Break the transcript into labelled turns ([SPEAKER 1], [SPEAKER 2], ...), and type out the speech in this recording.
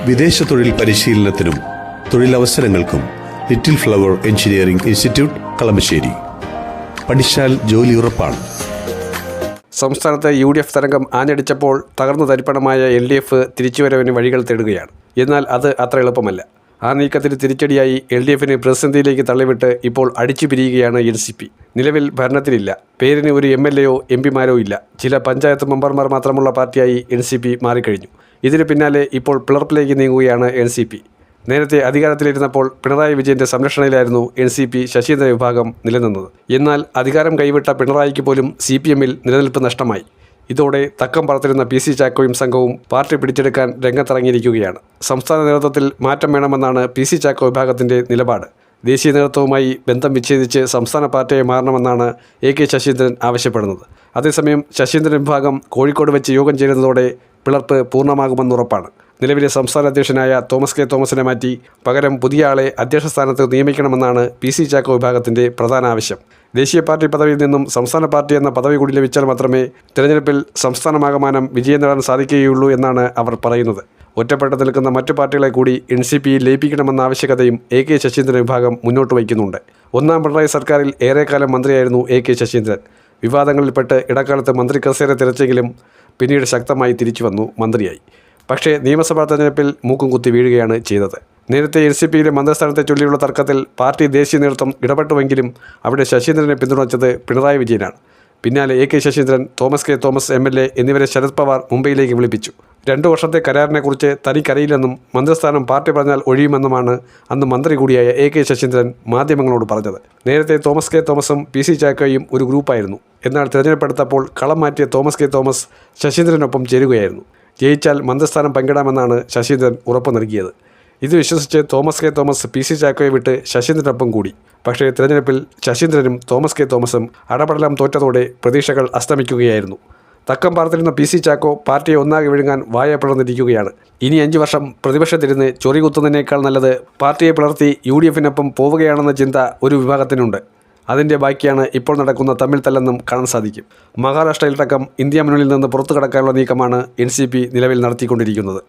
[SPEAKER 1] വിദേശ തൊഴിൽ പരിശീലനത്തിനും തൊഴിലവസരങ്ങൾക്കും little flower engineering institute Kalamassery. പഠിച്ചാൽ ജോലി ഉറപ്പാണ്.
[SPEAKER 2] സംസ്ഥാനത്തെ UDF തരംഗം ആഞ്ഞടിച്ചപ്പോൾ തകർന്നു തരിപ്പണമായ LDF തിരിച്ചുവരവിന് വഴികൾ തേടുകയാണ്. എന്നാൽ അത് അത്ര എളുപ്പമല്ല. ആ നീക്കത്തിന് തിരിച്ചടിയായി LDFിനെ പ്രതിസന്ധിയിലേക്ക് തള്ളിവിട്ട് ഇപ്പോൾ അടിച്ചു പിരിയുകയാണ് NCP. നിലവിൽ ഭരണത്തിലില്ല. പേരിന് ഒരു MLAയോ MP മാരോ ഇല്ല. ചില പഞ്ചായത്ത് മെമ്പർമാർ മാത്രമുള്ള പാർട്ടിയായി NCP മാറിക്കഴിഞ്ഞു. ഇതിന് പിന്നാലെ ഇപ്പോൾ പിളർപ്പിലേക്ക് നീങ്ങുകയാണ് NCP. നേരത്തെ അധികാരത്തിലിരുന്നപ്പോൾ പിണറായി വിജയൻ്റെ സംരക്ഷണയിലായിരുന്നു NCP ശശീന്ദ്രൻ വിഭാഗം നിലനിന്നത്. എന്നാൽ അധികാരം കൈവിട്ട പിണറായിക്ക് പോലും CPMൽ നിലനിൽപ്പ് നഷ്ടമായി. ഇതോടെ തക്കം പറത്തിരുന്ന PC ചാക്കോയും സംഘവും പാർട്ടി പിടിച്ചെടുക്കാൻ രംഗത്തിറങ്ങിയിരിക്കുകയാണ്. സംസ്ഥാന നേതൃത്വത്തിൽ മാറ്റം വേണമെന്നാണ് PC ചാക്കോ വിഭാഗത്തിൻ്റെ നിലപാട്. ദേശീയ നേതൃത്വവുമായി ബന്ധം വിച്ഛേദിച്ച് സംസ്ഥാന പാർട്ടിയായി മാറണമെന്നാണ് AK ശശീന്ദ്രൻ ആവശ്യപ്പെടുന്നത്. അതേസമയം ശശീന്ദ്രൻ വിഭാഗം കോഴിക്കോട് വെച്ച് യോഗം ചേരുന്നതോടെ പിളർപ്പ് പൂർണ്ണമാകുമെന്നുറപ്പാണ്. നിലവിലെ സംസ്ഥാന അധ്യക്ഷനായ തോമസ് കെ തോമസിനെ മാറ്റി പകരം പുതിയ ആളെ അധ്യക്ഷ സ്ഥാനത്ത് നിയമിക്കണമെന്നാണ് PC ചാക്കോ വിഭാഗത്തിൻ്റെ പ്രധാന ആവശ്യം. ദേശീയ പാർട്ടി പദവിയിൽ നിന്നും സംസ്ഥാന പാർട്ടി എന്ന പദവി കൂടി ലഭിച്ചാൽ മാത്രമേ തിരഞ്ഞെടുപ്പിൽ സംസ്ഥാനമാകമാനം വിജയം നേടാൻ സാധിക്കുകയുള്ളൂ എന്നാണ് അവർ പറയുന്നത്. ഒറ്റപ്പെട്ട് നിൽക്കുന്ന മറ്റു പാർട്ടികളെ കൂടി NCPയിൽ ലയിപ്പിക്കണമെന്ന ആവശ്യകതയും AK ശശീന്ദ്രൻ വിഭാഗം മുന്നോട്ട് വയ്ക്കുന്നുണ്ട്. ഒന്നാം പിണറായി സർക്കാരിൽ ഏറെക്കാലം മന്ത്രിയായിരുന്നു AK ശശീന്ദ്രൻ. വിവാദങ്ങളിൽപ്പെട്ട് ഇടക്കാലത്ത് മന്ത്രി കസേര തിരച്ചെങ്കിലും പിന്നീട് ശക്തമായി തിരിച്ചു വന്നു മന്ത്രിയായി. പക്ഷേ നിയമസഭാ തെരഞ്ഞെടുപ്പിൽ മൂക്കും കുത്തി വീഴുകയാണ് ചെയ്തത്. നേരത്തെ NCPയിലെ മന്ത്രിസ്ഥാനത്തെ ചൊല്ലിയുള്ള തർക്കത്തിൽ പാർട്ടി ദേശീയ നേതൃത്വം ഇടപെട്ടുവെങ്കിലും അവിടെ ശശീന്ദ്രനെ പിന്തുണച്ചത് പിണറായി വിജയനാണ്. പിന്നാലെ AK Saseendran, Thomas K Thomas MLA എന്നിവരെ ശരത് പവാർ മുംബൈയിലേക്ക് വിളിപ്പിച്ചു. 2 വർഷത്തെ കരാറിനെക്കുറിച്ച് തനിക്കറിയില്ലെന്നും മന്ത്രിസ്ഥാനം പാർട്ടി പറഞ്ഞാൽ ഒഴിയുമെന്നുമാണ് അന്ന് മന്ത്രി കൂടിയായ AK ശശീന്ദ്രൻ മാധ്യമങ്ങളോട് പറഞ്ഞത്. നേരത്തെ തോമസ് കെ തോമസും PC ചാക്കോയും ഒരു ഗ്രൂപ്പായിരുന്നു. എന്നാൽ തിരഞ്ഞെടുപ്പെടുത്തപ്പോൾ കളം മാറ്റിയ തോമസ് കെ തോമസ് ശശീന്ദ്രനൊപ്പം ചേരുകയായിരുന്നു. ജയിച്ചാൽ മന്ത്രിസ്ഥാനം പങ്കിടാമെന്നാണ് ശശീന്ദ്രൻ ഉറപ്പ് നൽകിയത്. ഇത് വിശ്വസിച്ച് തോമസ് കെ തോമസ് PC ചാക്കോയെ വിട്ട് ശശീന്ദ്രനൊപ്പം കൂടി. പക്ഷേ തിരഞ്ഞെടുപ്പിൽ ശശീന്ദ്രനും തോമസ് കെ തോമസും അടപടലം തോറ്റതോടെ പ്രതീക്ഷകൾ അസ്തമിക്കുകയായിരുന്നു. തക്കം പാർത്തിരുന്ന PC ചാക്കോ പാർട്ടിയെ ഒന്നാകെ വിഴുങ്ങാൻ വായ പിളർന്നിരിക്കുകയാണ്. ഇനി 5 വർഷം പ്രതിപക്ഷത്തിരുന്ന് ചൊറി കുത്തുന്നതിനേക്കാൾ നല്ലത് പാർട്ടിയെ പിളർത്തി UDFിനൊപ്പം പോവുകയാണെന്ന ചിന്ത ഒരു വിഭാഗത്തിനുണ്ട്. അതിൻ്റെ ബാക്കിയാണ് ഇപ്പോൾ നടക്കുന്ന തമ്മിൽ തല്ലെന്നും കാണാൻ സാധിക്കും. മഹാരാഷ്ട്രയിലടക്കം ഇന്ത്യ മുന്നണിയിൽ നിന്ന് പുറത്തു കടക്കാനുള്ള നീക്കമാണ് NCP നിലവിൽ നടത്തിക്കൊണ്ടിരിക്കുന്നത്.